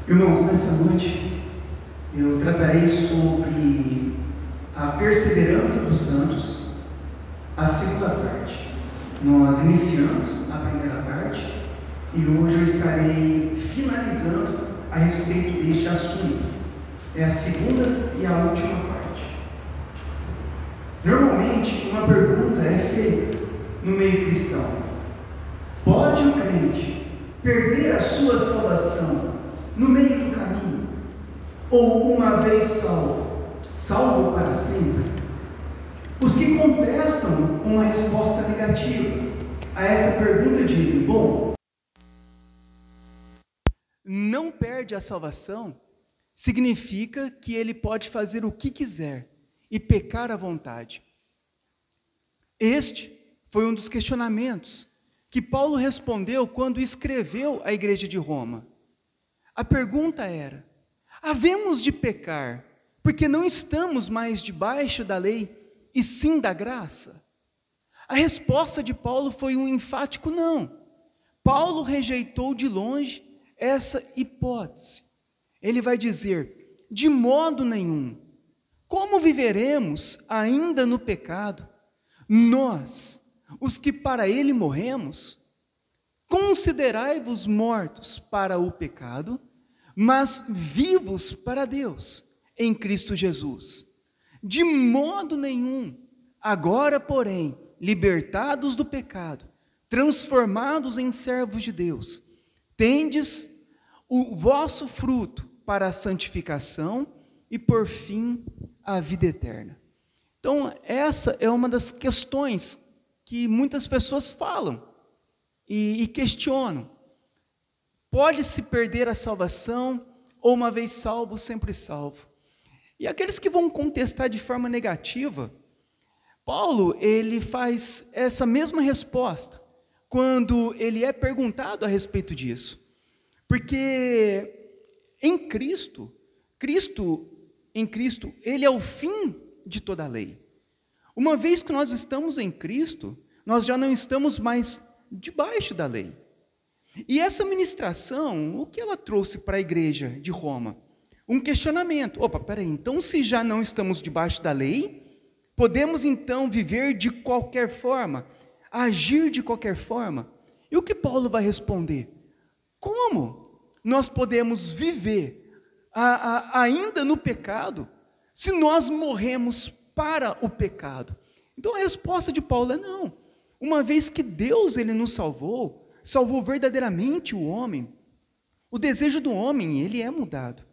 Irmãos, nessa noite eu tratarei sobre a perseverança dos santos, a segunda parte. Nós iniciamos a primeira parte e hoje eu estarei finalizando a respeito deste assunto. É a segunda e a última parte. Normalmente, uma pergunta é feita no meio cristão: pode um crente perder a sua salvação no meio do caminho? Ou uma vez salvo, salvo para sempre? Os que contestam uma resposta negativa a essa pergunta dizem: bom, não perde a salvação significa que ele pode fazer o que quiser e pecar à vontade. Este foi um dos questionamentos que Paulo respondeu quando escreveu à igreja de Roma. A pergunta era: havemos de pecar porque não estamos mais debaixo da lei e sim da graça? A resposta de Paulo foi um enfático não. Paulo rejeitou de longe essa hipótese. Ele vai dizer: de modo nenhum. Como viveremos ainda no pecado, nós, os que para ele morremos? Considerai-vos mortos para o pecado, mas vivos para Deus, em Cristo Jesus. De modo nenhum. Agora, porém, libertados do pecado, transformados em servos de Deus, tendes o vosso fruto para a santificação e, por fim, a vida eterna. Então, essa é uma das questões que muitas pessoas falam e questionam. Pode-se perder a salvação, ou uma vez salvo, sempre salvo? E aqueles que vão contestar de forma negativa, Paulo, ele faz essa mesma resposta quando ele é perguntado a respeito disso. Porque em Cristo, ele é o fim de toda a lei. Uma vez que nós estamos em Cristo, nós já não estamos mais debaixo da lei. E essa ministração, o que ela trouxe para a igreja de Roma? Um questionamento. Opa, peraí, então se já não estamos debaixo da lei, podemos então viver de qualquer forma, agir de qualquer forma? E o que Paulo vai responder? Como nós podemos viver ainda no pecado, se nós morremos para o pecado? Então a resposta de Paulo é não. Uma vez que Deus ele nos salvou verdadeiramente o homem, o desejo do homem, ele é mudado.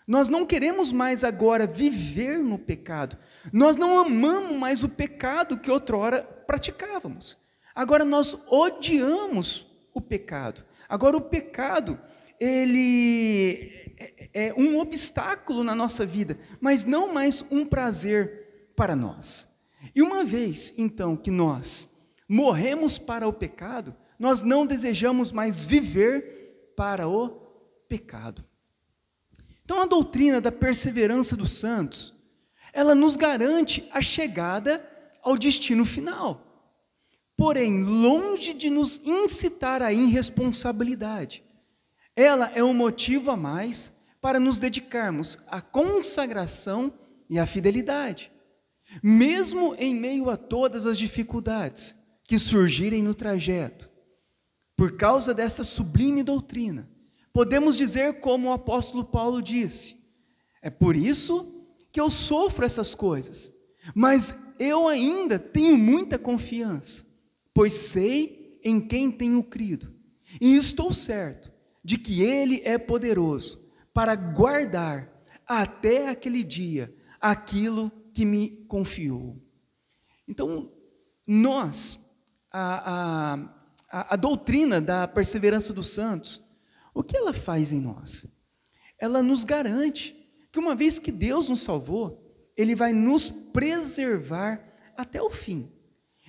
Nós não queremos mais agora viver no pecado. Nós não amamos mais o pecado que outrora praticávamos. Agora nós odiamos o pecado. Agora o pecado, ele é um obstáculo na nossa vida, mas não mais um prazer para nós. E uma vez, então, que nós morremos para o pecado, nós não desejamos mais viver para o pecado. Então a doutrina da perseverança dos santos, ela nos garante a chegada ao destino final. Porém, longe de nos incitar à irresponsabilidade, ela é um motivo a mais para nos dedicarmos à consagração e à fidelidade, mesmo em meio a todas as dificuldades que surgirem no trajeto. Por causa desta sublime doutrina, podemos dizer como o apóstolo Paulo disse: é por isso que eu sofro essas coisas, mas eu ainda tenho muita confiança, pois sei em quem tenho crido, e estou certo de que Ele é poderoso para guardar até aquele dia aquilo que me confiou. Então, a doutrina da perseverança dos santos, o que ela faz em nós? Ela nos garante que uma vez que Deus nos salvou, Ele vai nos preservar até o fim.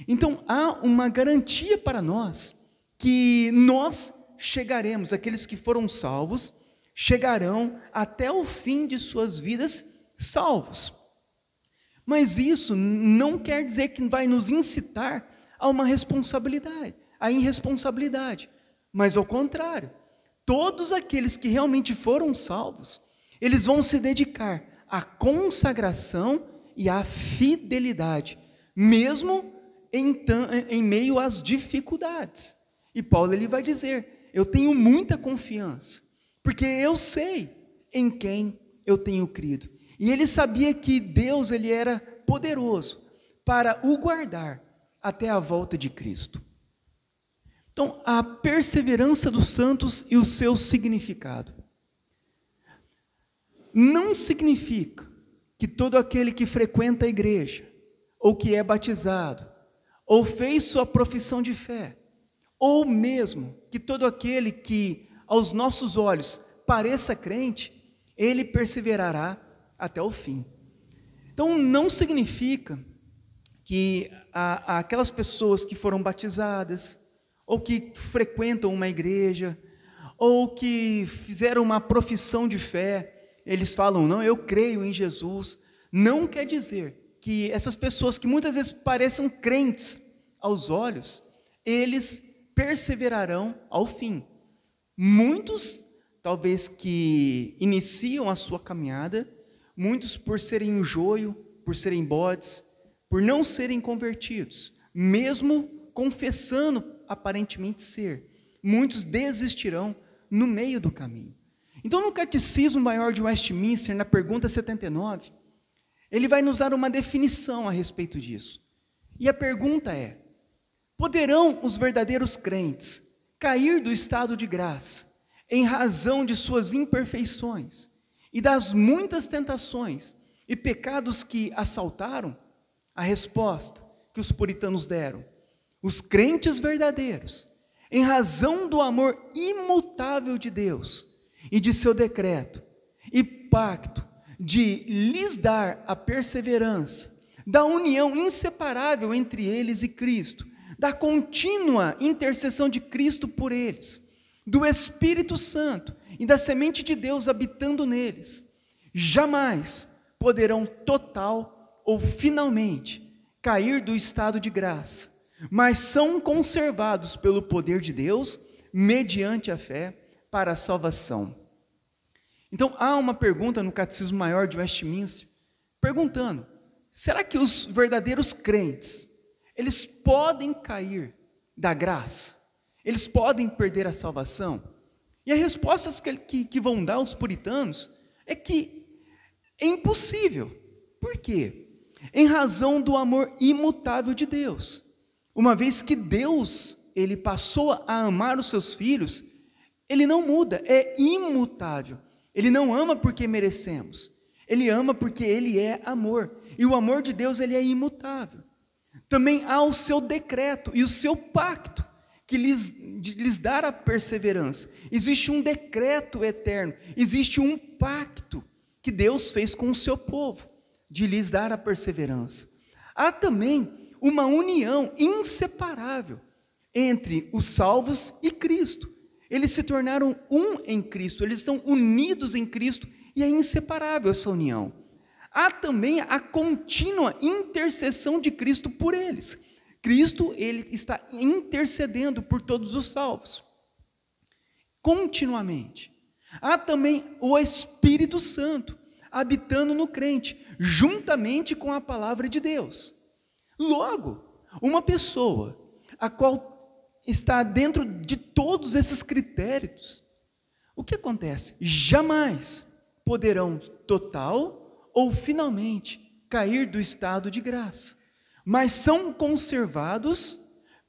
Então há uma garantia para nós que nós chegaremos, aqueles que foram salvos, chegarão até o fim de suas vidas salvos. Mas isso não quer dizer que vai nos incitar a uma responsabilidade, a irresponsabilidade, mas ao contrário, todos aqueles que realmente foram salvos, eles vão se dedicar à consagração e à fidelidade, mesmo em meio às dificuldades. E Paulo ele vai dizer: eu tenho muita confiança, porque eu sei em quem eu tenho crido. E ele sabia que Deus ele era poderoso para o guardar até a volta de Cristo. Então, a perseverança dos santos e o seu significado. Não significa que todo aquele que frequenta a igreja, ou que é batizado, ou fez sua profissão de fé, ou mesmo que todo aquele que, aos nossos olhos, pareça crente, ele perseverará até o fim. Então, não significa que aquelas pessoas que foram batizadas, ou que frequentam uma igreja, ou que fizeram uma profissão de fé, eles falam: não, eu creio em Jesus. Não quer dizer que essas pessoas que muitas vezes parecem crentes aos olhos, eles perseverarão ao fim. Muitos, talvez, que iniciam a sua caminhada, muitos por serem um joio, por serem bodes, por não serem convertidos, mesmo confessando aparentemente ser, muitos desistirão no meio do caminho. Então, no Catecismo Maior de Westminster, na pergunta 79, ele vai nos dar uma definição a respeito disso. E a pergunta é: poderão os verdadeiros crentes cair do estado de graça em razão de suas imperfeições e das muitas tentações e pecados que assaltaram? A resposta que os puritanos deram: os crentes verdadeiros, em razão do amor imutável de Deus e de seu decreto e pacto de lhes dar a perseverança, da união inseparável entre eles e Cristo, da contínua intercessão de Cristo por eles, do Espírito Santo e da semente de Deus habitando neles, jamais poderão total ou finalmente cair do estado de graça, mas são conservados pelo poder de Deus, mediante a fé, para a salvação. Então, há uma pergunta no Catecismo Maior de Westminster, perguntando: será que os verdadeiros crentes, eles podem cair da graça? Eles podem perder a salvação? E as respostas que vão dar os puritanos é que é impossível. Por quê? Em razão do amor imutável de Deus. Uma vez que Deus, ele passou a amar os seus filhos, ele não muda, é imutável. Ele não ama porque merecemos, ele ama porque ele é amor. E o amor de Deus, ele é imutável. Também há o seu decreto e o seu pacto, que lhes dá a perseverança. Existe um decreto eterno, existe um pacto que Deus fez com o seu povo, de lhes dar a perseverança. Há também uma união inseparável entre os salvos e Cristo. Eles se tornaram um em Cristo, eles estão unidos em Cristo, e é inseparável essa união. Há também a contínua intercessão de Cristo por eles. Cristo, ele está intercedendo por todos os salvos, continuamente. Há também o Espírito Santo habitando no crente, juntamente com a palavra de Deus. Logo, uma pessoa a qual está dentro de todos esses critérios, o que acontece? Jamais poderão total ou finalmente cair do estado de graça, mas são conservados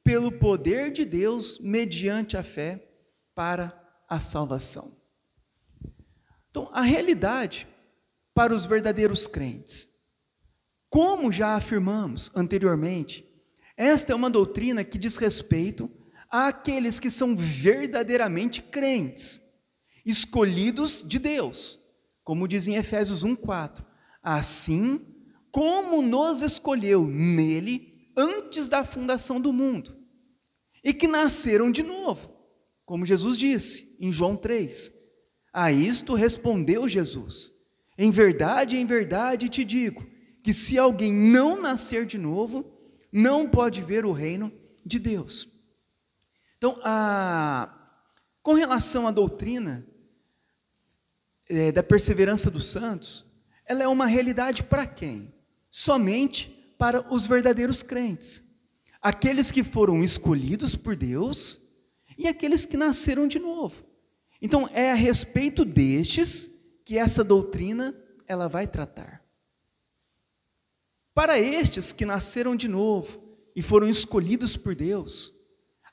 pelo poder de Deus mediante a fé para a salvação. Então, a realidade para os verdadeiros crentes, como já afirmamos anteriormente, esta é uma doutrina que diz respeito àqueles que são verdadeiramente crentes, escolhidos de Deus, como diz em Efésios 1:4, assim como nos escolheu nele antes da fundação do mundo, e que nasceram de novo, como Jesus disse em João 3. A isto respondeu Jesus: em verdade te digo, que se alguém não nascer de novo, não pode ver o reino de Deus. Então, Com relação à doutrina da perseverança dos santos, ela é uma realidade para quem? Somente para os verdadeiros crentes, aqueles que foram escolhidos por Deus e aqueles que nasceram de novo. Então, é a respeito destes que essa doutrina ela vai tratar. Para estes que nasceram de novo e foram escolhidos por Deus,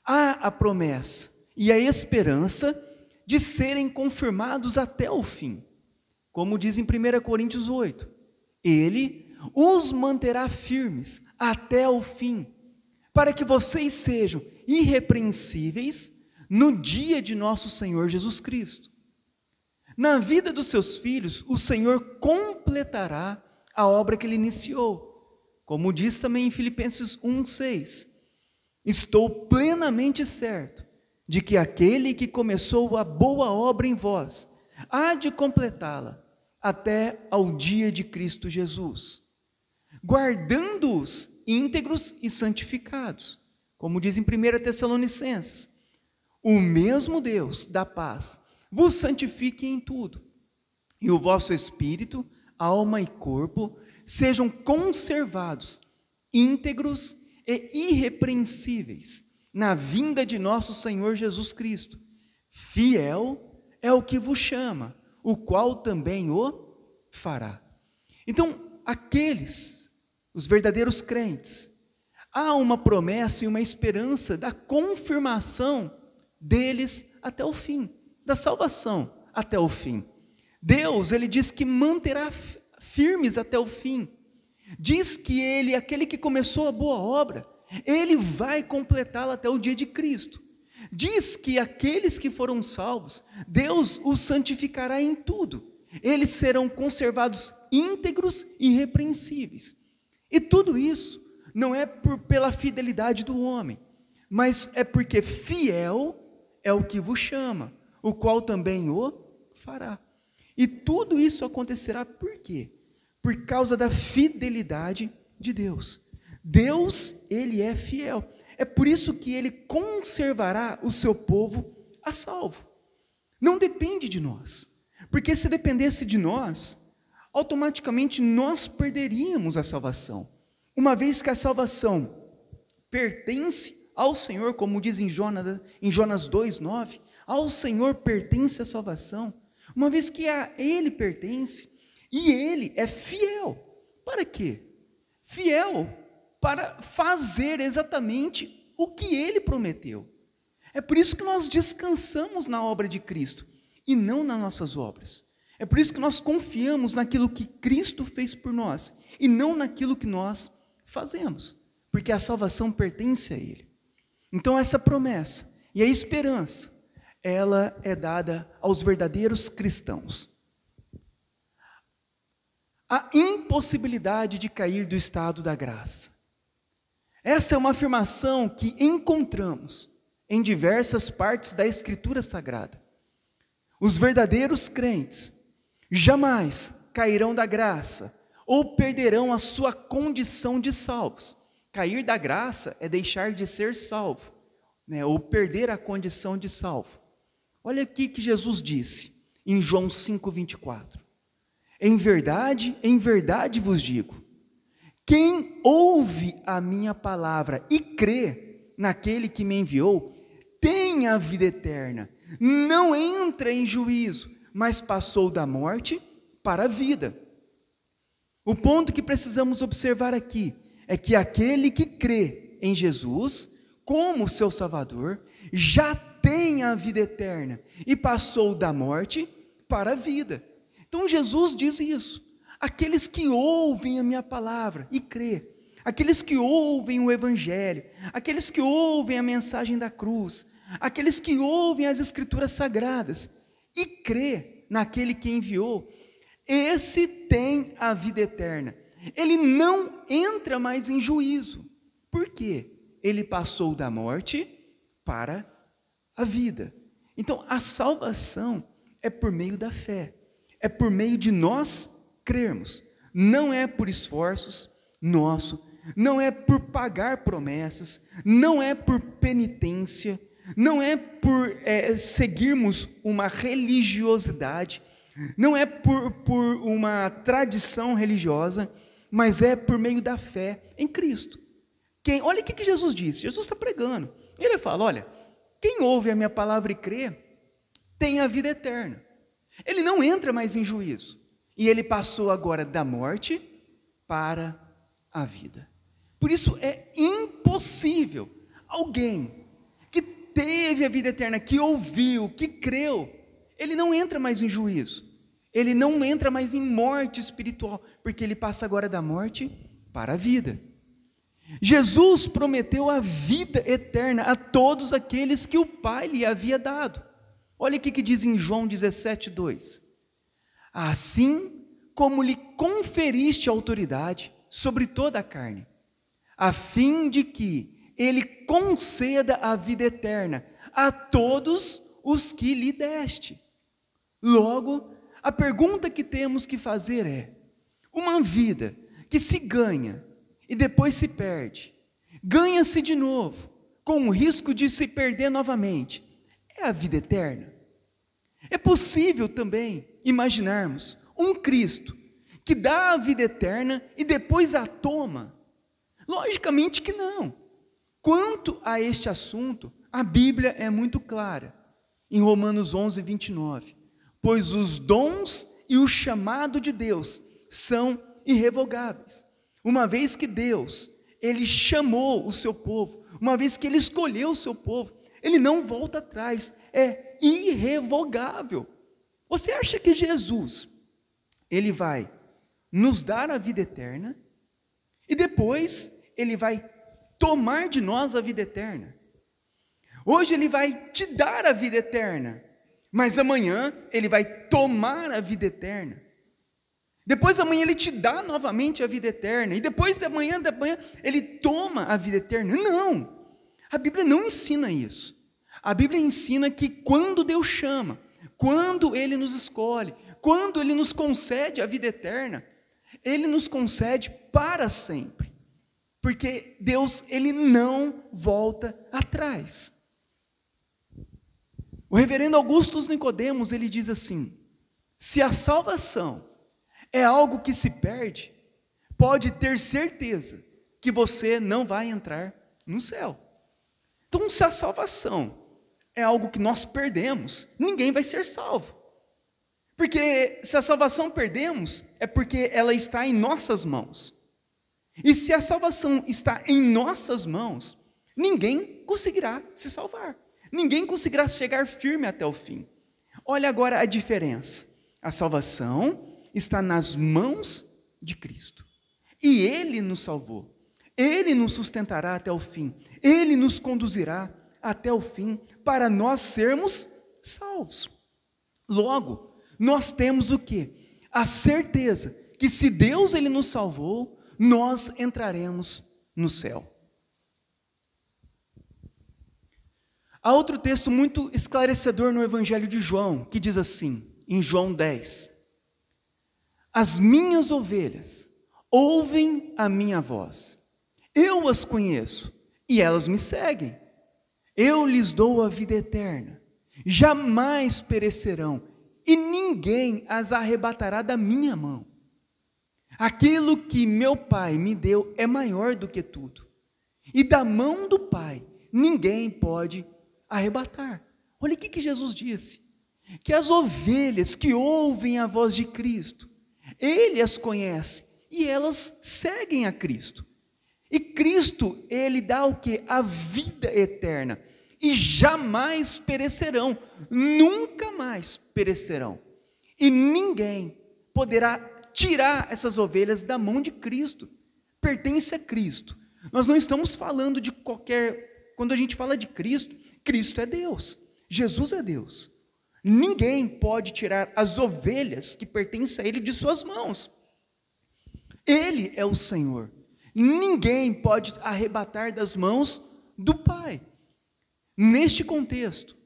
há a promessa e a esperança de serem confirmados até o fim. Como diz em 1 Coríntios 8, Ele os manterá firmes até o fim, para que vocês sejam irrepreensíveis no dia de nosso Senhor Jesus Cristo. Na vida dos seus filhos, o Senhor completará a obra que Ele iniciou, como diz também em Filipenses 1:6. Estou plenamente certo de que aquele que começou a boa obra em vós há de completá-la até ao dia de Cristo Jesus, guardando-os íntegros e santificados, como diz em 1 Tessalonicenses. O mesmo Deus da paz vos santifique em tudo, e o vosso espírito, alma e corpo sejam conservados íntegros e irrepreensíveis na vinda de nosso Senhor Jesus Cristo. Fiel é o que vos chama, o qual também o fará. Então, os verdadeiros crentes, há uma promessa e uma esperança da confirmação deles até o fim, da salvação até o fim. Deus, Ele diz que manterá firmes até o fim. Diz que Ele, aquele que começou a boa obra, Ele vai completá-la até o dia de Cristo. Diz que aqueles que foram salvos, Deus os santificará em tudo. Eles serão conservados íntegros e irrepreensíveis. E tudo isso não é pela fidelidade do homem, mas é porque fiel é o que vos chama, o qual também o fará. E tudo isso acontecerá por quê? Por causa da fidelidade de Deus. Deus, Ele é fiel. É por isso que Ele conservará o seu povo a salvo. Não depende de nós, porque se dependesse de nós, automaticamente nós perderíamos a salvação. Uma vez que a salvação pertence ao Senhor, como diz em Jonas 2:9, ao Senhor pertence a salvação. Uma vez que a Ele pertence, e Ele é fiel. Para quê? Fiel para fazer exatamente o que Ele prometeu. É por isso que nós descansamos na obra de Cristo, e não nas nossas obras. É por isso que nós confiamos naquilo que Cristo fez por nós, e não naquilo que nós fazemos, porque a salvação pertence a Ele. Então essa promessa e a esperança, ela é dada aos verdadeiros cristãos. A impossibilidade de cair do estado da graça. Essa é uma afirmação que encontramos em diversas partes da Escritura Sagrada. Os verdadeiros crentes jamais cairão da graça ou perderão a sua condição de salvos. Cair da graça é deixar de ser salvo, ou perder a condição de salvo. Olha aqui que Jesus disse em João 5:24. Em verdade vos digo, quem ouve a minha palavra e crê naquele que me enviou, tem a vida eterna, não entra em juízo, mas passou da morte para a vida. O ponto que precisamos observar aqui é que aquele que crê em Jesus como seu Salvador já tem a vida eterna e passou da morte para a vida. Então Jesus diz isso: aqueles que ouvem a minha palavra e crê, aqueles que ouvem o Evangelho, aqueles que ouvem a mensagem da cruz, aqueles que ouvem as Escrituras Sagradas e crê naquele que enviou, esse tem a vida eterna. Ele não entra mais em juízo. Por quê? Ele passou da morte para a vida. Então, a salvação é por meio da fé. É por meio de nós crermos. Não é por esforços nossos, não é por pagar promessas, não é por penitência, não é por seguirmos uma religiosidade, não é por uma tradição religiosa, mas é por meio da fé em Cristo. Olha o que Jesus disse. Jesus está pregando. Ele fala, olha, quem ouve a minha palavra e crê, tem a vida eterna. Ele não entra mais em juízo. E ele passou agora da morte para a vida. Por isso é impossível alguém que teve a vida eterna, que ouviu, que creu, ele não entra mais em juízo. Ele não entra mais em morte espiritual, porque ele passa agora da morte para a vida. Jesus prometeu a vida eterna a todos aqueles que o Pai lhe havia dado. Olha o que diz em João 17:2. Assim como lhe conferiste autoridade sobre toda a carne, a fim de que ele conceda a vida eterna a todos os que lhe deste. Logo, a pergunta que temos que fazer é: uma vida que se ganha e depois se perde, ganha-se de novo, com o risco de se perder novamente, é a vida eterna? É possível também imaginarmos um Cristo que dá a vida eterna e depois a toma? Logicamente que não. Quanto a este assunto, a Bíblia é muito clara, em Romanos 11:29, pois os dons e o chamado de Deus são irrevogáveis. Uma vez que Deus, Ele chamou o seu povo, uma vez que Ele escolheu o seu povo, Ele não volta atrás, é irrevogável. Você acha que Jesus, Ele vai nos dar a vida eterna, e depois Ele vai tomar de nós a vida eterna? Hoje Ele vai te dar a vida eterna, mas amanhã Ele vai tomar a vida eterna. Depois amanhã Ele te dá novamente a vida eterna, e depois da manhã Ele toma a vida eterna. Não, a Bíblia não ensina isso. A Bíblia ensina que quando Deus chama, quando Ele nos escolhe, quando Ele nos concede a vida eterna, Ele nos concede para sempre, porque Deus, Ele não volta atrás. O reverendo Augusto Nicodemos, ele diz assim: se a salvação é algo que se perde, pode ter certeza que você não vai entrar no céu. Então, se a salvação é algo que nós perdemos, ninguém vai ser salvo. Porque se a salvação perdemos, é porque ela está em nossas mãos. E se a salvação está em nossas mãos, ninguém conseguirá se salvar. Ninguém conseguirá chegar firme até o fim. Olha agora a diferença. A salvação está nas mãos de Cristo. E Ele nos salvou. Ele nos sustentará até o fim. Ele nos conduzirá até o fim para nós sermos salvos. Logo, nós temos o quê? A certeza que se Deus Ele nos salvou, nós entraremos no céu. Há outro texto muito esclarecedor no Evangelho de João, que diz assim, em João 10: as minhas ovelhas ouvem a minha voz, eu as conheço e elas me seguem. Eu lhes dou a vida eterna, jamais perecerão e ninguém as arrebatará da minha mão. Aquilo que meu Pai me deu é maior do que tudo, e da mão do Pai ninguém pode arrebatar. Olha o que Jesus disse, que as ovelhas que ouvem a voz de Cristo, Ele as conhece e elas seguem a Cristo. E Cristo, Ele dá o quê? A vida eterna. E jamais perecerão, nunca mais perecerão. E ninguém poderá tirar essas ovelhas da mão de Cristo. Pertence a Cristo. Nós não estamos falando de qualquer... Quando a gente fala de Cristo, Cristo é Deus. Jesus é Deus. Ninguém pode tirar as ovelhas que pertencem a Ele de suas mãos. Ele é o Senhor. Ninguém pode arrebatar das mãos do Pai. Neste contexto,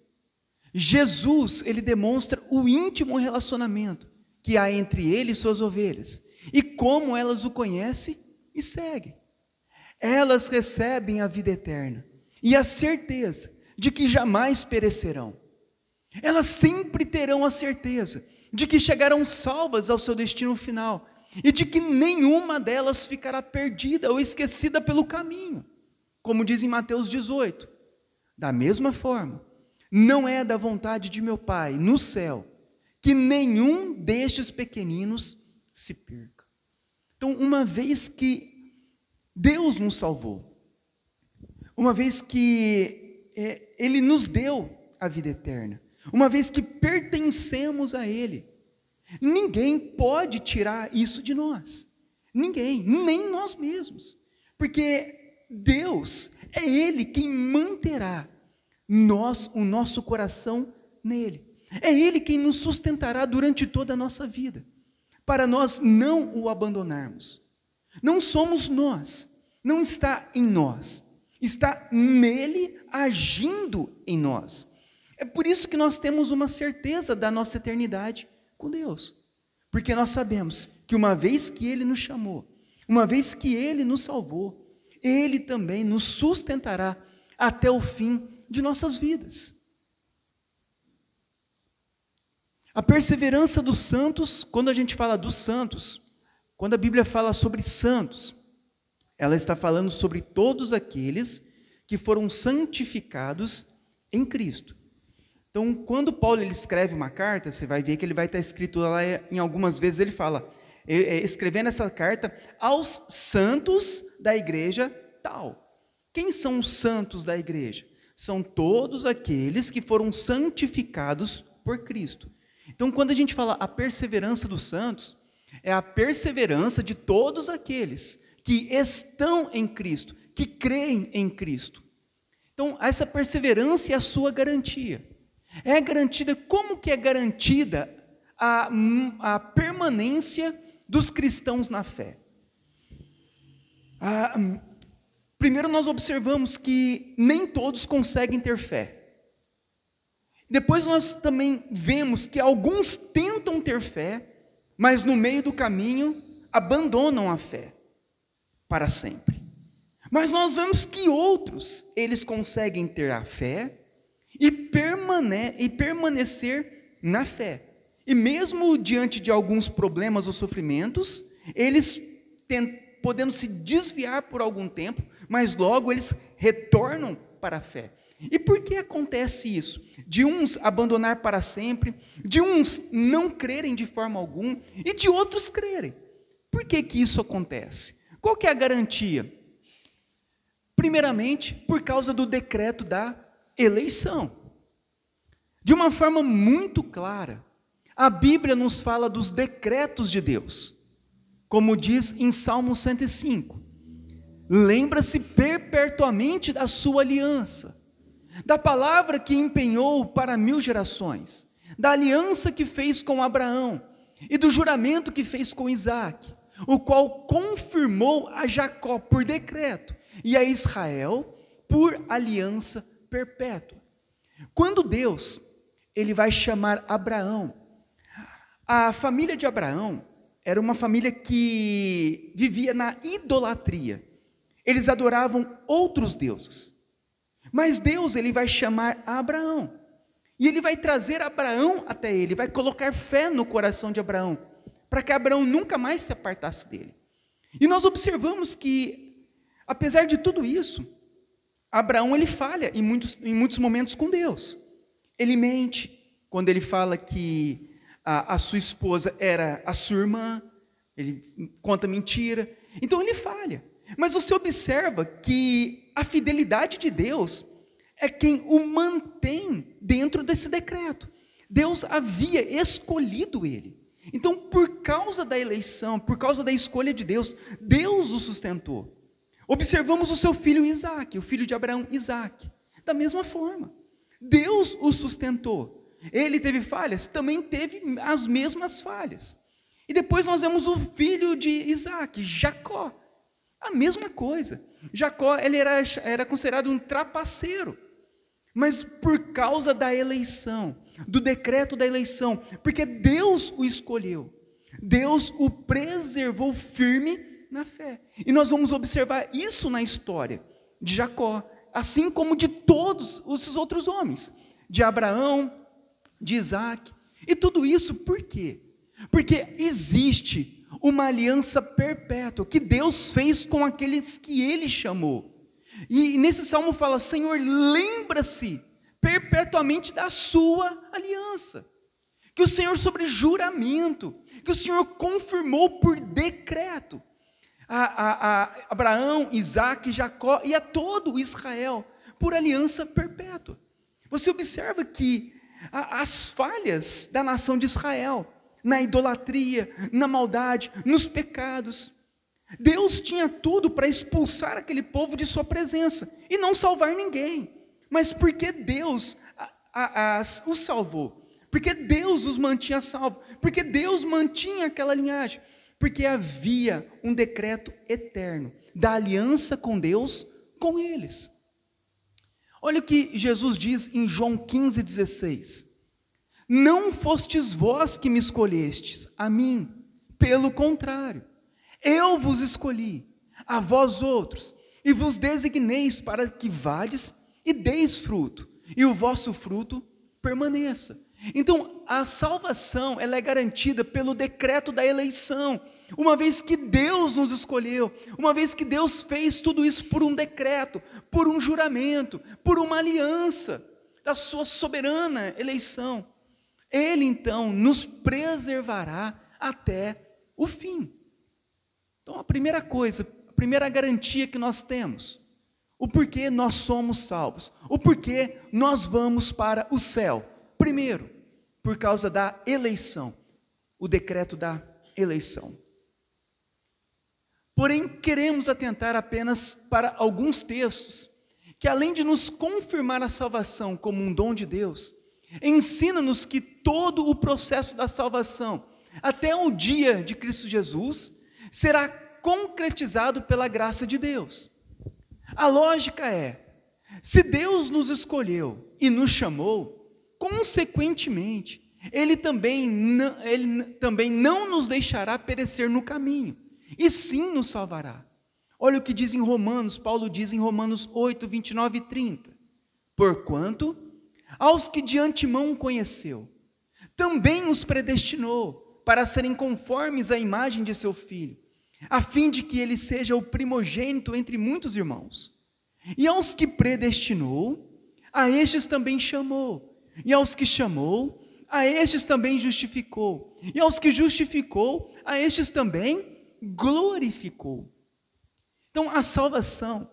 Jesus, Ele demonstra o íntimo relacionamento que há entre Ele e suas ovelhas, e como elas o conhecem e seguem. Elas recebem a vida eterna, e a certeza de que jamais perecerão. Elas sempre terão a certeza de que chegarão salvas ao seu destino final e de que nenhuma delas ficará perdida ou esquecida pelo caminho, como diz em Mateus 18. Da mesma forma, não é da vontade de meu Pai no céu que nenhum destes pequeninos se perca. Então, uma vez que Deus nos salvou, uma vez que Ele nos deu a vida eterna, uma vez que pertencemos a Ele, ninguém pode tirar isso de nós. Ninguém, nem nós mesmos. Porque Deus, é Ele quem manterá o nosso coração nele. É Ele quem nos sustentará durante toda a nossa vida, para nós não o abandonarmos. Não somos nós, não está em nós, está nele agindo em nós. É por isso que nós temos uma certeza da nossa eternidade com Deus, porque nós sabemos que uma vez que Ele nos chamou, uma vez que Ele nos salvou, Ele também nos sustentará até o fim de nossas vidas. A perseverança dos santos, quando a gente fala dos santos, quando a Bíblia fala sobre santos, ela está falando sobre todos aqueles que foram santificados em Cristo. Então, quando Paulo ele escreve uma carta, você vai ver que ele vai estar escrito lá, em algumas vezes ele fala, escrevendo essa carta aos santos da igreja tal. Quem são os santos da igreja? São todos aqueles que foram santificados por Cristo. Então, quando a gente fala a perseverança dos santos, é a perseverança de todos aqueles que estão em Cristo, que creem em Cristo. Então, essa perseverança é a sua garantia. É garantida, como que é garantida a permanência dos cristãos na fé? Primeiro nós observamos que nem todos conseguem ter fé. Depois nós também vemos que alguns tentam ter fé, mas no meio do caminho abandonam a fé para sempre. Mas nós vemos que outros, eles conseguem ter a fé e permanecer na fé. E mesmo diante de alguns problemas ou sofrimentos, eles podendo se desviar por algum tempo, mas logo eles retornam para a fé. E por que acontece isso? De uns abandonar para sempre, de uns não crerem de forma alguma, e de outros crerem. Por que que isso acontece? Qual que é a garantia? Primeiramente, por causa do decreto da eleição. De uma forma muito clara, a Bíblia nos fala dos decretos de Deus. Como diz em Salmo 105, lembra-se perpetuamente da sua aliança, da palavra que empenhou para 1000 gerações, da aliança que fez com Abraão e do juramento que fez com Isaac, o qual confirmou a Jacó por decreto e a Israel por aliança perpétua. Quando Deus ele vai chamar Abraão, a família de Abraão era uma família que vivia na idolatria. Eles adoravam outros deuses. Mas Deus ele vai chamar Abraão. E ele vai trazer Abraão até ele, vai colocar fé no coração de Abraão, para que Abraão nunca mais se apartasse dele. E nós observamos que, apesar de tudo isso, Abraão ele falha em muitos momentos com Deus. Ele mente quando ele fala que a sua esposa era a sua irmã, ele conta mentira, então ele falha. Mas você observa que a fidelidade de Deus é quem o mantém dentro desse decreto. Deus havia escolhido ele. Então, por causa da eleição, por causa da escolha de Deus, Deus o sustentou. Observamos o seu filho Isaac, o filho de Abraão, Isaac. Da mesma forma, Deus o sustentou. Ele teve falhas? Também teve as mesmas falhas. E depois nós vemos o filho de Isaac, Jacó. A mesma coisa. Jacó ele era considerado um trapaceiro. Mas por causa da eleição, do decreto da eleição, porque Deus o escolheu, Deus o preservou firme na fé. E nós vamos observar isso na história de Jacó, assim como de todos todos os outros homens, de Abraão, de Isaac, e tudo isso por quê? Porque existe uma aliança perpétua que Deus fez com aqueles que Ele chamou. E nesse salmo fala: Senhor, lembra-se perpetuamente da sua aliança, que o Senhor sobre juramento, que o Senhor confirmou por decreto a Abraão, Isaac, Jacó e a todo Israel, por aliança perpétua. Você observa que as falhas da nação de Israel, na idolatria, na maldade, nos pecados, Deus tinha tudo para expulsar aquele povo de sua presença e não salvar ninguém. Mas porque Deus os salvou? Porque Deus os mantinha salvos? Porque Deus mantinha aquela linhagem? Porque havia um decreto eterno da aliança com Deus, com eles. Olha o que Jesus diz em João 15,16. Não fostes vós que me escolhestes, a mim, pelo contrário, eu vos escolhi, a vós outros, e vos designeis para que vades e deis fruto, e o vosso fruto permaneça. Então, a salvação, ela é garantida pelo decreto da eleição, uma vez que Deus nos escolheu, uma vez que Deus fez tudo isso por um decreto, por um juramento, por uma aliança, da sua soberana eleição. Ele, então, nos preservará até o fim. Então, a primeira coisa, a primeira garantia que nós temos, o porquê nós somos salvos, o porquê nós vamos para o céu. Primeiro, por causa da eleição, o decreto da eleição. Porém, queremos atentar apenas para alguns textos, que além de nos confirmar a salvação como um dom de Deus, ensina-nos que todo o processo da salvação, até o dia de Cristo Jesus, será concretizado pela graça de Deus. A lógica é, se Deus nos escolheu e nos chamou, consequentemente, Ele também não nos deixará perecer no caminho, e sim nos salvará. Olha o que diz em Romanos, Paulo diz em Romanos 8, 29 e 30. Porquanto, aos que de antemão conheceu, também os predestinou para serem conformes à imagem de seu Filho, a fim de que ele seja o primogênito entre muitos irmãos. E aos que predestinou, a estes também chamou. E aos que chamou, a estes também justificou. E aos que justificou, a estes também glorificou. Então, a salvação,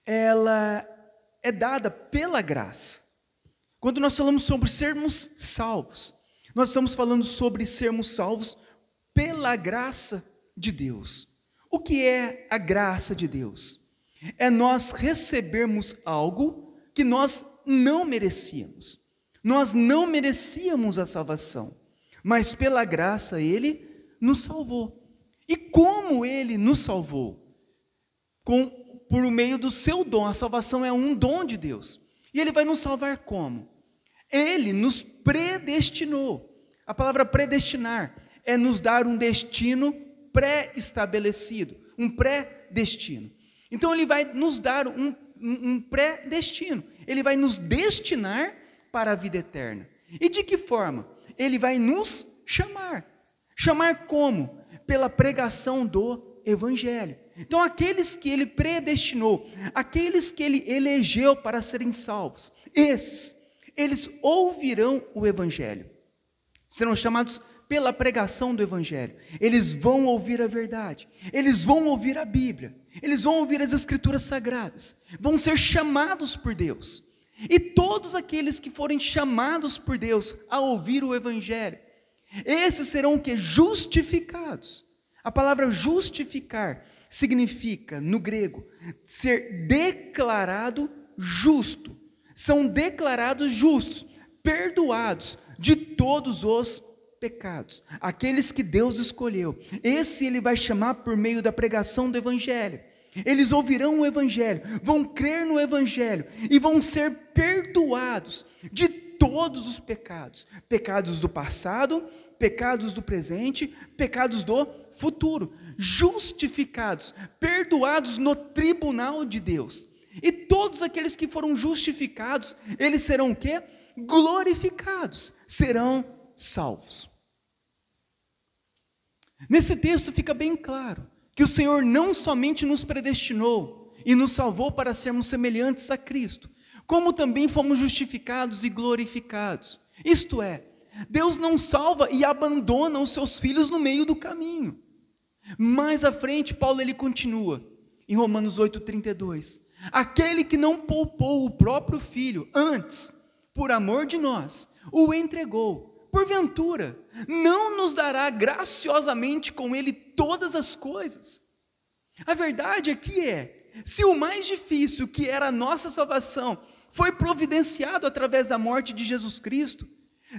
ela é dada pela graça. Quando nós falamos sobre sermos salvos, nós estamos falando sobre sermos salvos pela graça de Deus. O que é a graça de Deus? É nós recebermos algo que nós não merecíamos. Nós não merecíamos a salvação, mas pela graça Ele nos salvou. E como Ele nos salvou? Por meio do seu dom. A salvação é um dom de Deus. E Ele vai nos salvar como? Ele nos predestinou. A palavra predestinar é nos dar um destino pré-estabelecido, um pré-destino. Então Ele vai nos dar um pré-destino. Ele vai nos destinar para a vida eterna. E de que forma? Ele vai nos chamar. Chamar como? Pela pregação do Evangelho. Então, aqueles que Ele predestinou, aqueles que Ele elegeu para serem salvos, eles ouvirão o Evangelho. Serão chamados pela pregação do Evangelho. Eles vão ouvir a verdade. Eles vão ouvir a Bíblia. Eles vão ouvir as Escrituras Sagradas. Vão ser chamados por Deus. E todos aqueles que forem chamados por Deus a ouvir o Evangelho, esses serão o quê? Justificados. A palavra justificar significa, no grego, ser declarado justo. São declarados justos, perdoados de todos os pecados. Aqueles que Deus escolheu, esse Ele vai chamar por meio da pregação do Evangelho. Eles ouvirão o Evangelho, vão crer no Evangelho e vão ser perdoados de todos os pecados. Pecados do passado, pecados do presente, pecados do futuro. Justificados, perdoados no tribunal de Deus. E todos aqueles que foram justificados, eles serão o quê? Glorificados, serão salvos. Nesse texto fica bem claro que o Senhor não somente nos predestinou e nos salvou para sermos semelhantes a Cristo, como também fomos justificados e glorificados. Isto é, Deus não salva e abandona os seus filhos no meio do caminho. Mais à frente, Paulo ele continua, em Romanos 8,32. Aquele que não poupou o próprio filho, antes, por amor de nós, o entregou, porventura, não nos dará graciosamente com ele todas as coisas? A verdade aqui é, se o mais difícil, que era a nossa salvação, foi providenciado através da morte de Jesus Cristo,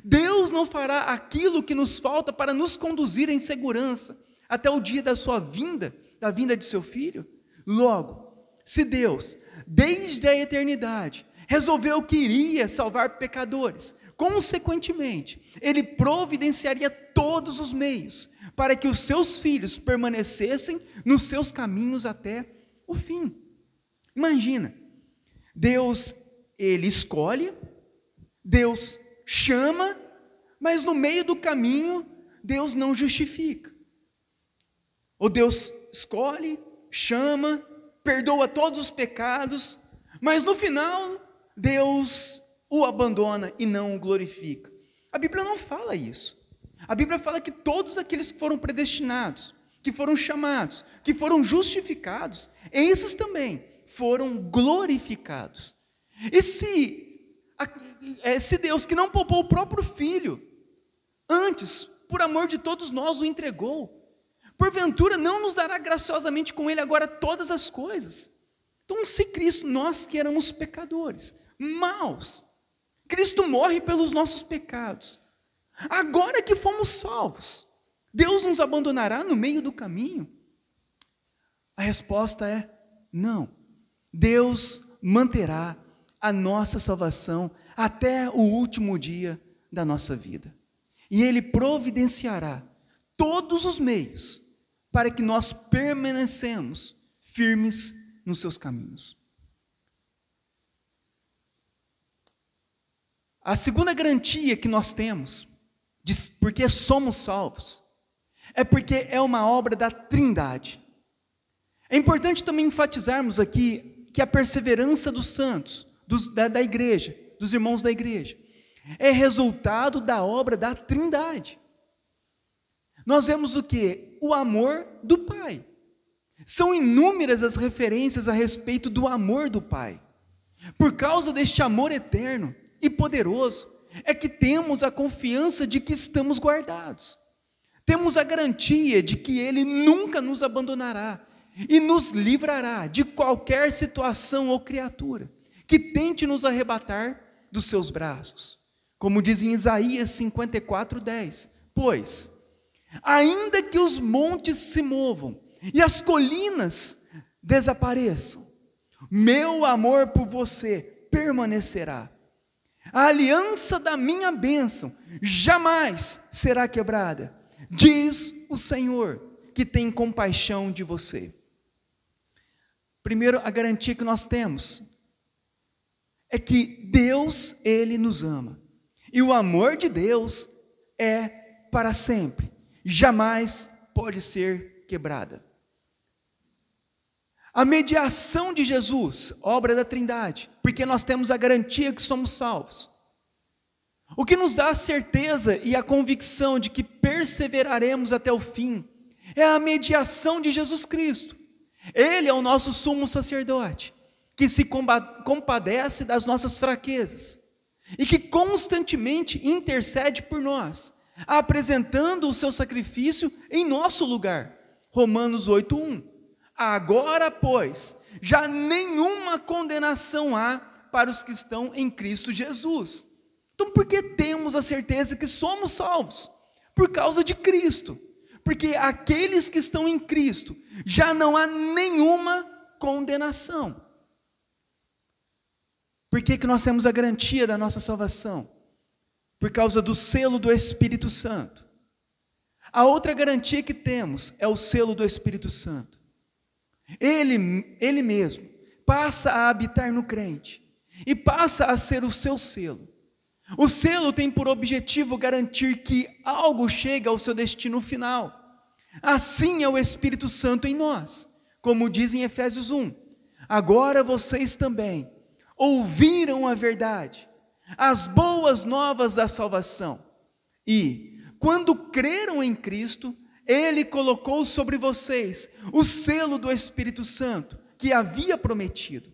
Deus não fará aquilo que nos falta para nos conduzir em segurança até o dia da sua vinda, da vinda de seu Filho? Logo, se Deus, desde a eternidade, resolveu que iria salvar pecadores, consequentemente, Ele providenciaria todos os meios para que os seus filhos permanecessem nos seus caminhos até o fim. Imagina, Deus, Ele escolhe, Deus chama, mas no meio do caminho, Deus não justifica. Ou Deus escolhe, chama, perdoa todos os pecados, mas no final, Deus o abandona e não o glorifica. A Bíblia não fala isso. A Bíblia fala que todos aqueles que foram predestinados, que foram chamados, que foram justificados, esses também foram glorificados. E se Deus, que não poupou o próprio Filho, antes, por amor de todos nós, o entregou, porventura não nos dará graciosamente com Ele agora todas as coisas? Então, se Cristo, nós que éramos pecadores, maus, Cristo morre pelos nossos pecados, agora que fomos salvos, Deus nos abandonará no meio do caminho? A resposta é não. Deus manterá a nossa salvação até o último dia da nossa vida. E Ele providenciará todos os meios para que nós permanecemos firmes nos seus caminhos. A segunda garantia que nós temos, porque somos salvos, é porque é uma obra da Trindade. É importante também enfatizarmos aqui que a perseverança dos santos, da igreja, dos irmãos da igreja, é resultado da obra da Trindade. Nós vemos o quê? O amor do Pai. São inúmeras as referências a respeito do amor do Pai. Por causa deste amor eterno e poderoso, é que temos a confiança de que estamos guardados. Temos a garantia de que Ele nunca nos abandonará e nos livrará de qualquer situação ou criatura que tente nos arrebatar dos seus braços. Como diz em Isaías 54:10, pois, ainda que os montes se movam e as colinas desapareçam, meu amor por você permanecerá. A aliança da minha bênção jamais será quebrada, diz o Senhor, que tem compaixão de você. Primeiro, a garantia que nós temos é que Deus, Ele nos ama. E o amor de Deus é para sempre, jamais pode ser quebrada. A mediação de Jesus, obra da Trindade, porque nós temos a garantia que somos salvos. O que nos dá a certeza e a convicção de que perseveraremos até o fim, é a mediação de Jesus Cristo. Ele é o nosso sumo sacerdote, que se compadece das nossas fraquezas, e que constantemente intercede por nós, apresentando o seu sacrifício em nosso lugar. Romanos 8:1. Agora, pois, já nenhuma condenação há para os que estão em Cristo Jesus. Então, por que temos a certeza que somos salvos? Por causa de Cristo. Porque aqueles que estão em Cristo, já não há nenhuma condenação. Por que nós temos a garantia da nossa salvação? Por causa do selo do Espírito Santo. A outra garantia que temos é o selo do Espírito Santo. Ele mesmo passa a habitar no crente e passa a ser o seu selo. O selo tem por objetivo garantir que algo chegue ao seu destino final. Assim é o Espírito Santo em nós, como diz em Efésios 1. Agora vocês também ouviram a verdade, as boas novas da salvação. E, quando creram em Cristo, Ele colocou sobre vocês o selo do Espírito Santo, que havia prometido.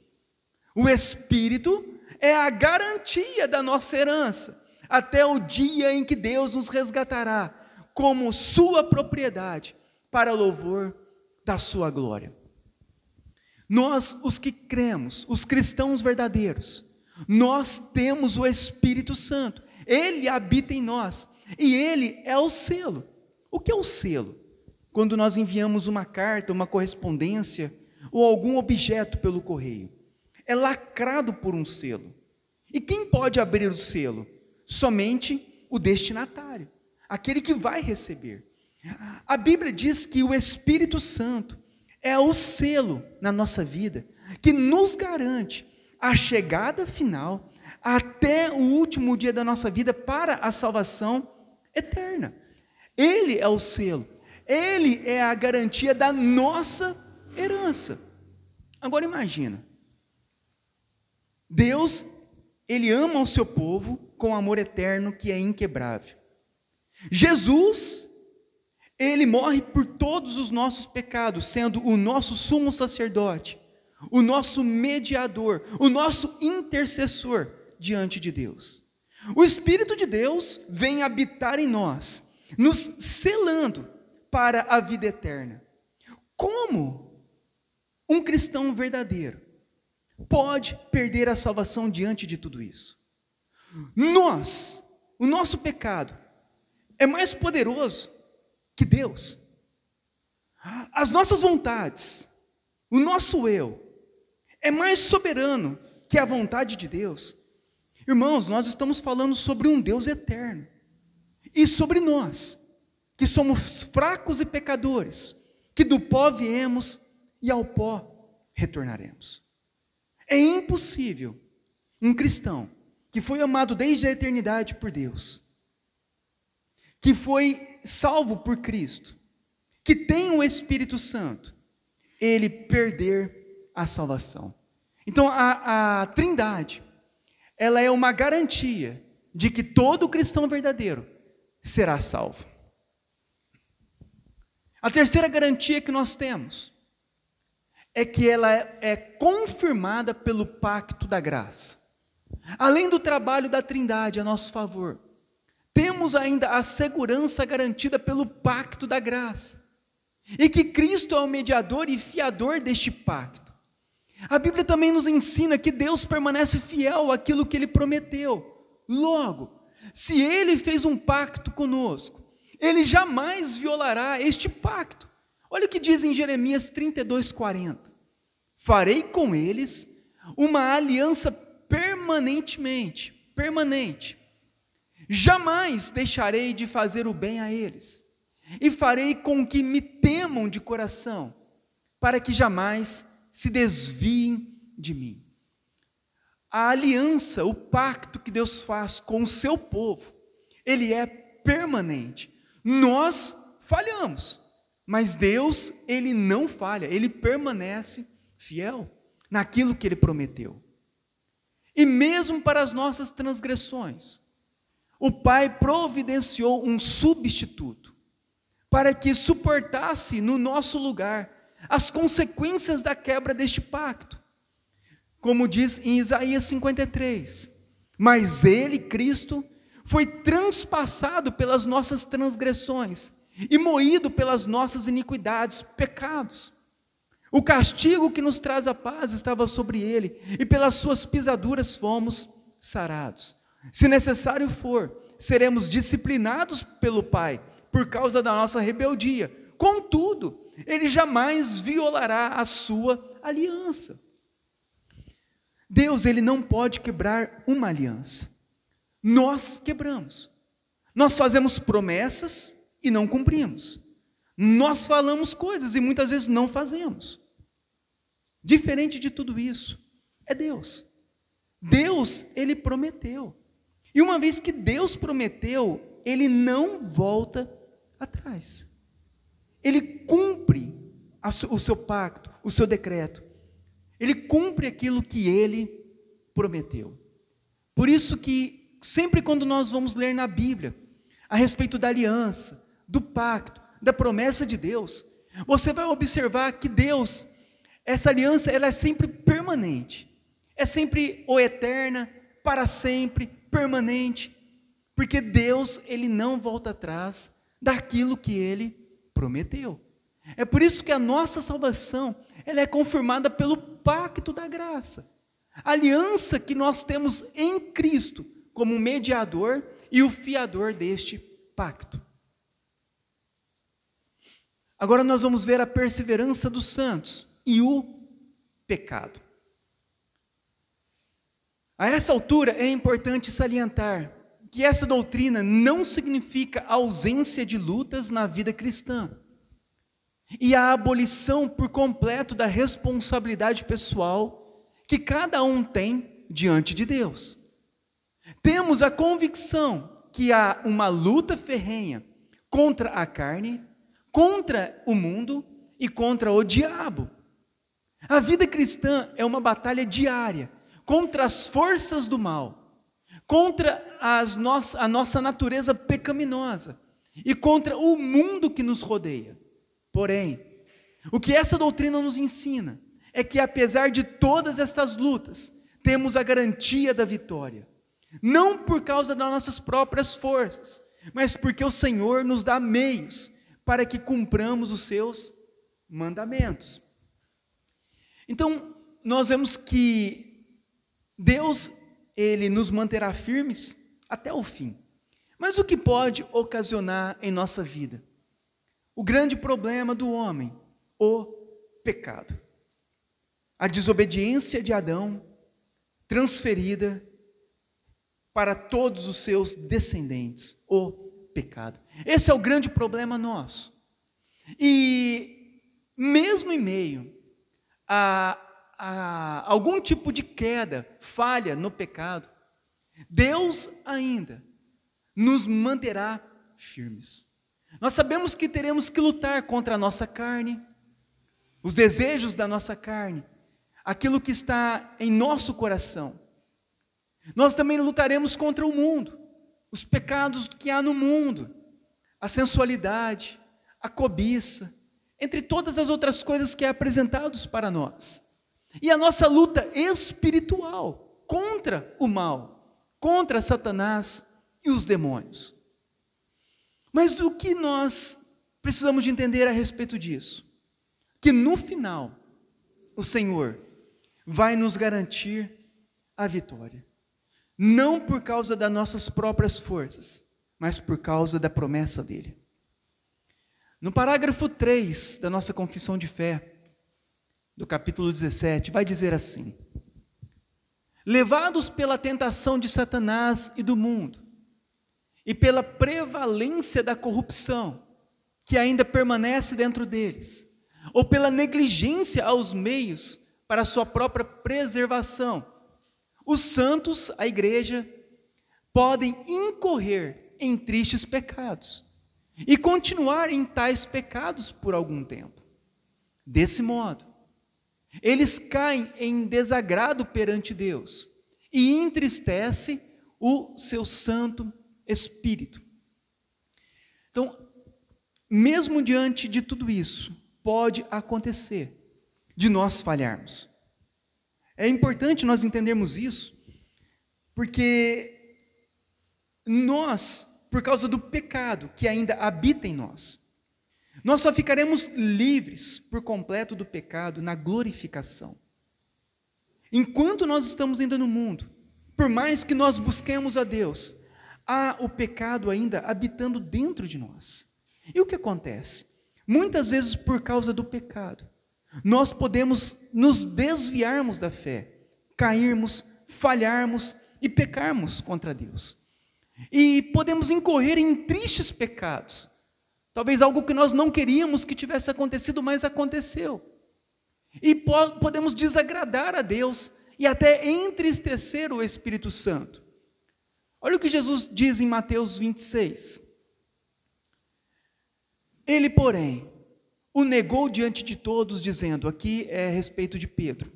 O Espírito é a garantia da nossa herança, até o dia em que Deus nos resgatará, como sua propriedade, para louvor da sua glória. Nós, os que cremos, os cristãos verdadeiros, nós temos o Espírito Santo, Ele habita em nós, e Ele é o selo. O que é o selo? Quando nós enviamos uma carta, uma correspondência, ou algum objeto pelo correio, é lacrado por um selo. E quem pode abrir o selo? Somente o destinatário, aquele que vai receber. A Bíblia diz que o Espírito Santo é o selo na nossa vida, que nos garante a chegada final até o último dia da nossa vida para a salvação eterna. Ele é o selo, Ele é a garantia da nossa herança. Agora imagina, Deus, Ele ama o seu povo com amor eterno que é inquebrável. Jesus, Ele morre por todos os nossos pecados, sendo o nosso sumo sacerdote, o nosso mediador, o nosso intercessor diante de Deus. O Espírito de Deus vem habitar em nós, nos selando para a vida eterna. Como um cristão verdadeiro pode perder a salvação diante de tudo isso? O nosso pecado é mais poderoso que Deus. As nossas vontades, o nosso eu, é mais soberano que a vontade de Deus. Irmãos, nós estamos falando sobre um Deus eterno, e sobre nós, que somos fracos e pecadores, que do pó viemos e ao pó retornaremos. É impossível um cristão que foi amado desde a eternidade por Deus, que foi salvo por Cristo, que tem o Espírito Santo, ele perder a salvação. Então a Trindade, ela é uma garantia de que todo cristão verdadeiro será salvo. A terceira garantia que nós temos é que ela é confirmada pelo pacto da graça. Além do trabalho da Trindade a nosso favor, temos ainda a segurança garantida pelo pacto da graça, e que Cristo é o mediador e fiador deste pacto. A Bíblia também nos ensina que Deus permanece fiel àquilo que Ele prometeu. Logo, se Ele fez um pacto conosco, Ele jamais violará este pacto. Olha o que diz em Jeremias 32:40. Farei com eles uma aliança permanente. Jamais deixarei de fazer o bem a eles, e farei com que me temam de coração, para que jamais se desviem de mim. A aliança, o pacto que Deus faz com o seu povo, ele é permanente. Nós falhamos, mas Deus, Ele não falha, Ele permanece fiel naquilo que Ele prometeu. E mesmo para as nossas transgressões, o Pai providenciou um substituto, para que suportasse no nosso lugar as consequências da quebra deste pacto. Como diz em Isaías 53, mas Ele, Cristo, foi transpassado pelas nossas transgressões e moído pelas nossas iniquidades, pecados. O castigo que nos traz a paz estava sobre Ele, e pelas suas pisaduras fomos sarados. Se necessário for, seremos disciplinados pelo Pai, por causa da nossa rebeldia. Contudo, Ele jamais violará a sua aliança. Deus, Ele não pode quebrar uma aliança. Nós quebramos. Nós fazemos promessas e não cumprimos. Nós falamos coisas e muitas vezes não fazemos. diferente de tudo isso, é Deus. Deus, Ele prometeu. E uma vez que Deus prometeu, Ele não volta atrás. Ele cumpre o seu pacto, o seu decreto. Ele cumpre aquilo que Ele prometeu. Por isso que sempre quando nós vamos ler na Bíblia a respeito da aliança, do pacto, da promessa de Deus, você vai observar que Deus, essa aliança, ela é sempre permanente. É sempre ou eterna, para sempre, permanente. Porque Deus, Ele não volta atrás daquilo que Ele prometeu. É por isso que a nossa salvação, ela é confirmada pelo pacto da graça. A aliança que nós temos em Cristo, como mediador e o fiador deste pacto. Agora nós vamos ver a perseverança dos santos e o pecado. A essa altura é importante salientar que essa doutrina não significa a ausência de lutas na vida cristã e a abolição por completo da responsabilidade pessoal que cada um tem diante de Deus. Temos a convicção que há uma luta ferrenha contra a carne, contra o mundo e contra o diabo. A vida cristã é uma batalha diária contra as forças do mal, contra a nossa natureza pecaminosa e contra o mundo que nos rodeia. Porém, o que essa doutrina nos ensina é que apesar de todas estas lutas, temos a garantia da vitória. Não por causa das nossas próprias forças, mas porque o Senhor nos dá meios para que cumpramos os seus mandamentos. Então, nós vemos que Deus, Ele nos manterá firmes até o fim. Mas o que pode ocasionar em nossa vida? O grande problema do homem, o pecado. A desobediência de Adão, transferida para todos os seus descendentes, o pecado. Esse é o grande problema nosso. E mesmo em meio a algum tipo de queda, falha no pecado, Deus ainda nos manterá firmes. Nós sabemos que teremos que lutar contra a nossa carne, os desejos da nossa carne, aquilo que está em nosso coração. Nós também lutaremos contra o mundo, os pecados que há no mundo, a sensualidade, a cobiça, entre todas as outras coisas que é apresentados para nós. E a nossa luta espiritual contra o mal, contra Satanás e os demônios. Mas o que nós precisamos de entender a respeito disso? Que no final, o Senhor vai nos garantir a vitória. Não por causa das nossas próprias forças, mas por causa da promessa dele. No parágrafo 3 da nossa confissão de fé, do capítulo 17, vai dizer assim: levados pela tentação de Satanás e do mundo, e pela prevalência da corrupção que ainda permanece dentro deles, ou pela negligência aos meios para a sua própria preservação, os santos, a igreja, podem incorrer em tristes pecados e continuar em tais pecados por algum tempo. Desse modo, eles caem em desagrado perante Deus e entristece o seu Santo Espírito. Então, mesmo diante de tudo isso, pode acontecer de nós falharmos. É importante nós entendermos isso, porque nós, por causa do pecado que ainda habita em nós, nós só ficaremos livres por completo do pecado na glorificação. Enquanto nós estamos ainda no mundo, por mais que nós busquemos a Deus, há o pecado ainda habitando dentro de nós. E o que acontece? Muitas vezes por causa do pecado, nós podemos nos desviarmos da fé, cairmos, falharmos e pecarmos contra Deus. E podemos incorrer em tristes pecados, talvez algo que nós não queríamos que tivesse acontecido, mas aconteceu. e podemos desagradar a Deus e até entristecer o Espírito Santo. Olha o que Jesus diz em Mateus 26. Ele, porém, o negou diante de todos, dizendo, aqui é a respeito de Pedro,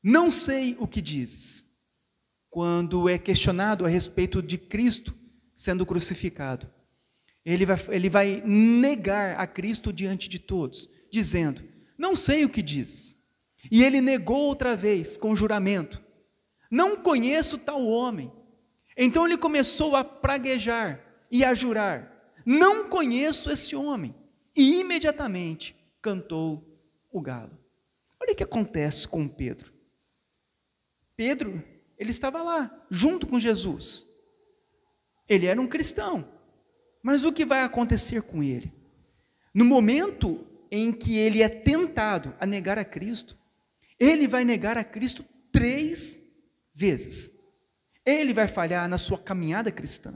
não sei o que dizes. Quando é questionado a respeito de Cristo sendo crucificado, ele vai negar a Cristo diante de todos, dizendo, não sei o que dizes. E ele negou outra vez, com juramento, não conheço tal homem. Então ele começou a praguejar e a jurar, não conheço esse homem. E imediatamente cantou o galo. Olha o que acontece com Pedro. Pedro, ele estava lá, junto com Jesus. Ele era um cristão. Mas o que vai acontecer com ele? No momento em que ele é tentado a negar a Cristo, ele vai negar a Cristo 3 vezes. Ele vai falhar na sua caminhada cristã.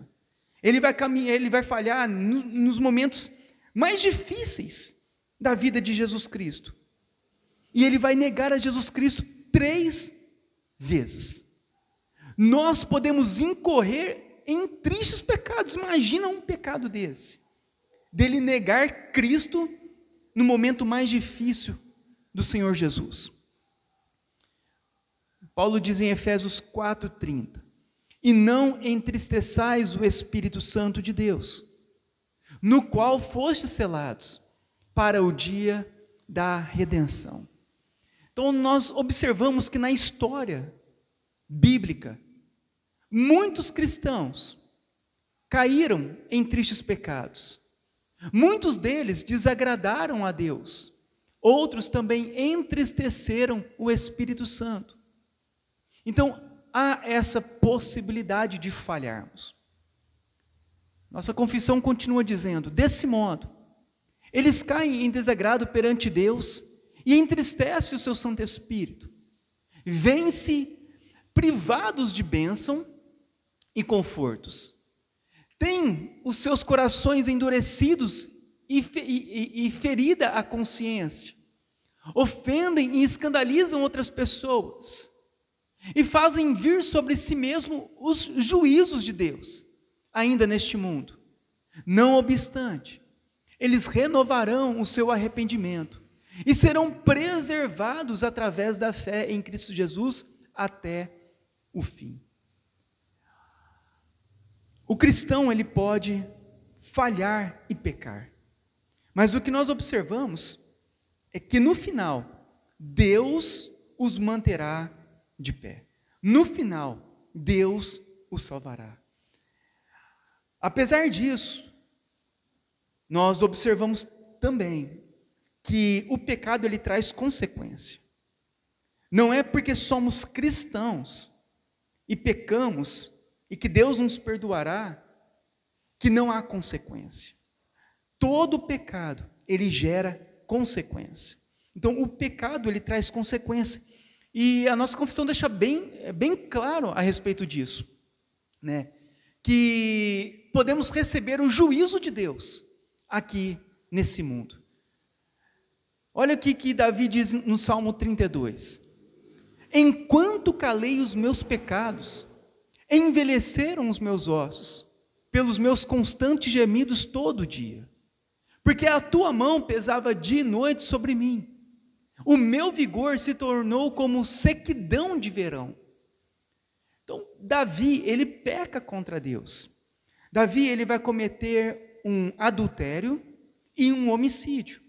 Ele vai falhar nos momentos mais difíceis da vida de Jesus Cristo. E ele vai negar a Jesus Cristo 3 vezes. Nós podemos incorrer em tristes pecados. Imagina um pecado desse. Dele negar Cristo no momento mais difícil do Senhor Jesus. Paulo diz em Efésios 4:30, e não entristeçais o Espírito Santo de Deus, no qual fostes selados para o dia da redenção. Então nós observamos que na história bíblica, muitos cristãos caíram em tristes pecados. Muitos deles desagradaram a Deus. Outros também entristeceram o Espírito Santo. Então, há essa possibilidade de falharmos. Nossa confissão continua dizendo, desse modo, eles caem em desagrado perante Deus e entristecem o seu Santo Espírito. Vêm-se privados de bênção e confortos. Têm os seus corações endurecidos e ferida a consciência. Ofendem e escandalizam outras pessoas. E fazem vir sobre si mesmo os juízos de Deus, ainda neste mundo. Não obstante, eles renovarão o seu arrependimento e serão preservados através da fé em Cristo Jesus até o fim. O cristão, ele pode falhar e pecar, mas o que nós observamos é que no final, Deus os manterá de pé. No final, Deus os salvará. Apesar disso, nós observamos também que o pecado ele traz consequência. Não é porque somos cristãos e pecamos e que Deus nos perdoará que não há consequência. Todo pecado ele gera consequência. Então o pecado ele traz consequência. E a nossa confissão deixa bem claro a respeito disso, né? Que podemos receber o juízo de Deus aqui nesse mundo. Olha o que Davi diz no Salmo 32. Enquanto calei os meus pecados, envelheceram os meus ossos, pelos meus constantes gemidos todo dia. Porque a tua mão pesava dia e noite sobre mim. O meu vigor se tornou como sequidão de verão. Então, Davi, ele peca contra Deus. Davi, ele vai cometer um adultério e um homicídio.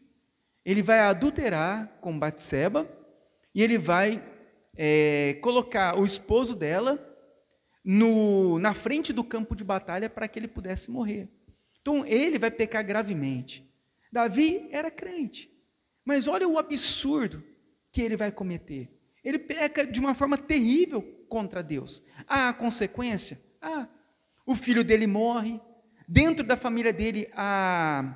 Ele vai adulterar com Batseba e ele vai colocar o esposo dela na frente do campo de batalha para que ele pudesse morrer. Então, ele vai pecar gravemente. Davi era crente. Mas olha o absurdo que ele vai cometer. Ele peca de uma forma terrível contra Deus. Há consequência? O filho dele morre. Dentro da família dele há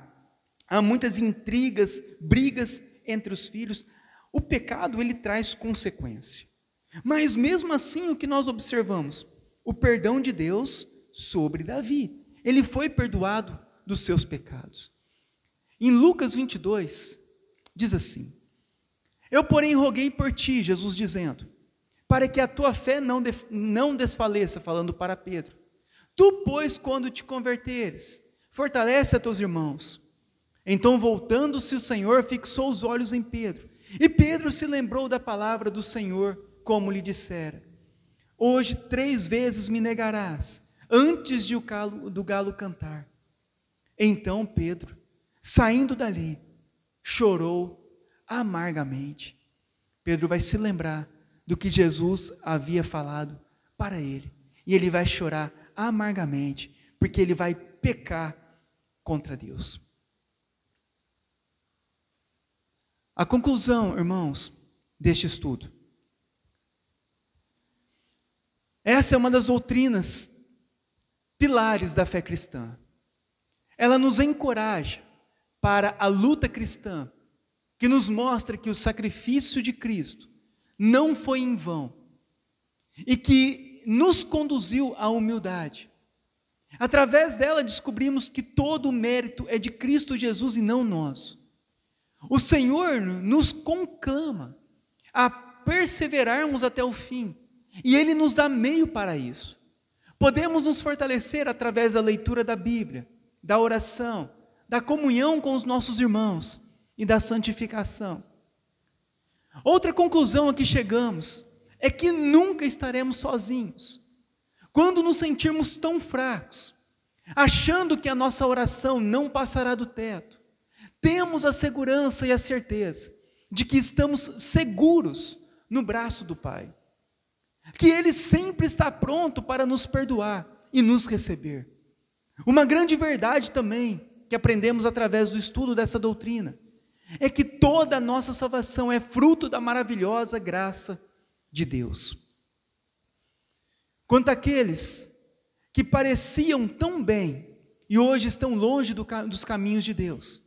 muitas intrigas, brigas entre os filhos. O pecado ele traz consequência. Mas mesmo assim o que nós observamos? O perdão de Deus sobre Davi. Ele foi perdoado dos seus pecados. Em Lucas 22... diz assim, Eu, porém, roguei por ti, Jesus dizendo, para que a tua fé não desfaleça, falando para Pedro. Tu, pois, quando te converteres, fortalece a teus irmãos. Então, voltando-se o Senhor, fixou os olhos em Pedro. E Pedro se lembrou da palavra do Senhor, como lhe dissera: hoje 3 vezes me negarás, antes do galo cantar. Então Pedro, saindo dali, chorou amargamente. Pedro vai se lembrar do que Jesus havia falado para ele. E ele vai chorar amargamente, porque ele vai pecar contra Deus. A conclusão, irmãos, deste estudo. Essa é uma das doutrinas pilares da fé cristã. Ela nos encoraja para a luta cristã, que nos mostra que o sacrifício de Cristo não foi em vão e que nos conduziu à humildade. Através dela descobrimos que todo o mérito é de Cristo Jesus e não nosso. O Senhor nos conclama a perseverarmos até o fim, e Ele nos dá meio para isso. Podemos nos fortalecer através da leitura da Bíblia, da oração, da comunhão com os nossos irmãos e da santificação. Outra conclusão a que chegamos é que nunca estaremos sozinhos. Quando nos sentirmos tão fracos, achando que a nossa oração não passará do teto, temos a segurança e a certeza de que estamos seguros no braço do Pai, que Ele sempre está pronto para nos perdoar e nos receber. Uma grande verdade também, que aprendemos através do estudo dessa doutrina, é que toda a nossa salvação é fruto da maravilhosa graça de Deus. Quanto àqueles que pareciam tão bem e hoje estão longe dos caminhos de Deus,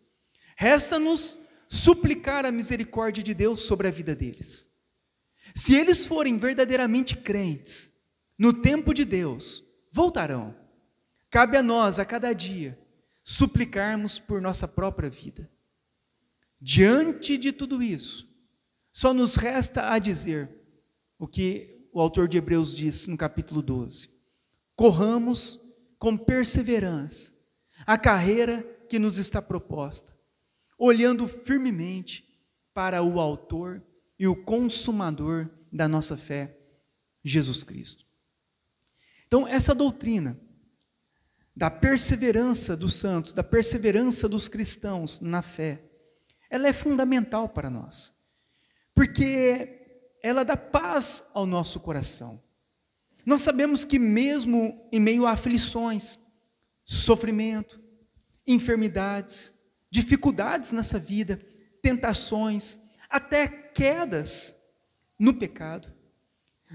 resta-nos suplicar a misericórdia de Deus sobre a vida deles. Se eles forem verdadeiramente crentes, no tempo de Deus, voltarão. Cabe a nós, a cada dia, suplicarmos por nossa própria vida. Diante de tudo isso, só nos resta a dizer o que o autor de Hebreus diz no capítulo 12. Corramos com perseverança a carreira que nos está proposta, olhando firmemente para o autor e o consumador da nossa fé, Jesus Cristo. Então, essa doutrina da perseverança dos santos, da perseverança dos cristãos na fé, ela é fundamental para nós, porque ela dá paz ao nosso coração. Nós sabemos que mesmo em meio a aflições, sofrimento, enfermidades, dificuldades nessa vida, tentações, até quedas no pecado,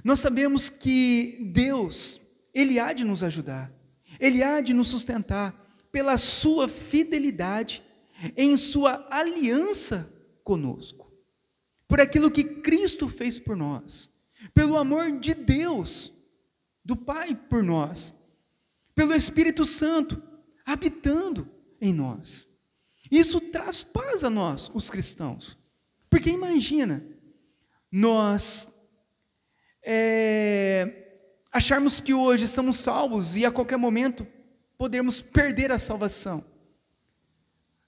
nós sabemos que Deus, Ele há de nos ajudar, Ele há de nos sustentar pela sua fidelidade em sua aliança conosco, por aquilo que Cristo fez por nós, pelo amor de Deus, do Pai por nós, pelo Espírito Santo habitando em nós. Isso traz paz a nós, os cristãos, porque imagina, nós acharmos que hoje estamos salvos e a qualquer momento podemos perder a salvação.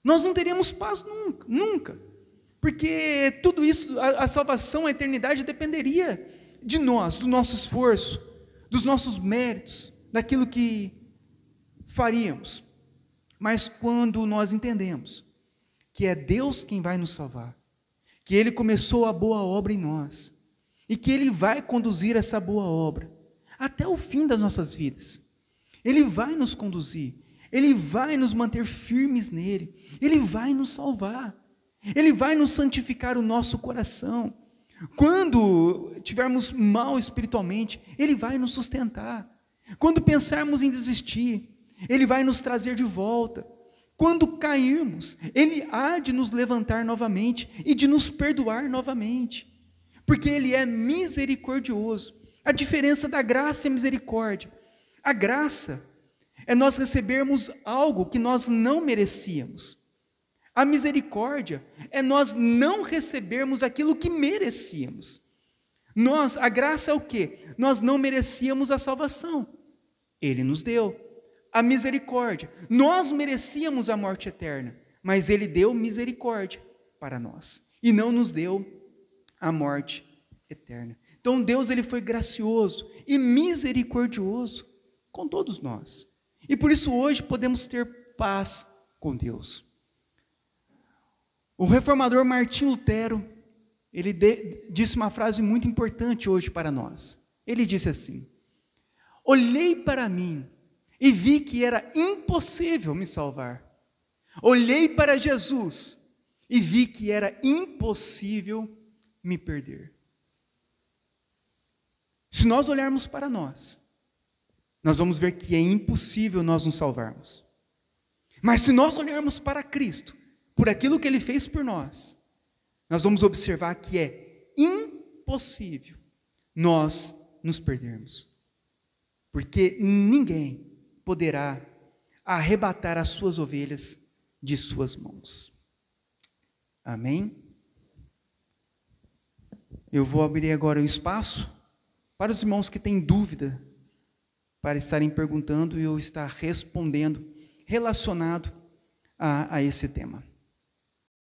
Nós não teríamos paz nunca, porque tudo isso, a salvação, a eternidade dependeria de nós, do nosso esforço, dos nossos méritos, daquilo que faríamos. Mas quando nós entendemos que é Deus quem vai nos salvar, que Ele começou a boa obra em nós, e que Ele vai conduzir essa boa obra até o fim das nossas vidas, Ele vai nos conduzir, Ele vai nos manter firmes nele, Ele vai nos salvar, Ele vai nos santificar o nosso coração. Quando estivermos mal espiritualmente, Ele vai nos sustentar. Quando pensarmos em desistir, Ele vai nos trazer de volta. Quando cairmos, Ele há de nos levantar novamente e de nos perdoar novamente, porque Ele é misericordioso. A diferença da graça e a misericórdia: a graça é nós recebermos algo que nós não merecíamos. A misericórdia é nós não recebermos aquilo que merecíamos. A graça é o quê? Nós não merecíamos a salvação. Ele nos deu. A misericórdia. Nós merecíamos a morte eterna, mas Ele deu misericórdia para nós. E não nos deu a morte eterna. Então Deus, Ele foi gracioso e misericordioso com todos nós. E por isso hoje podemos ter paz com Deus. O reformador Martinho Lutero, ele disse uma frase muito importante hoje para nós. Ele disse assim: olhei para mim e vi que era impossível me salvar. Olhei para Jesus e vi que era impossível me perder. Se nós olharmos para nós vamos ver que é impossível nós nos salvarmos. Mas se nós olharmos para Cristo, por aquilo que Ele fez por nós vamos observar que é impossível nós nos perdermos. Porque ninguém poderá arrebatar as suas ovelhas de suas mãos. Amém? Eu vou abrir agora o espaço para os irmãos que têm dúvida, para estarem perguntando e eu estar respondendo relacionado a esse tema.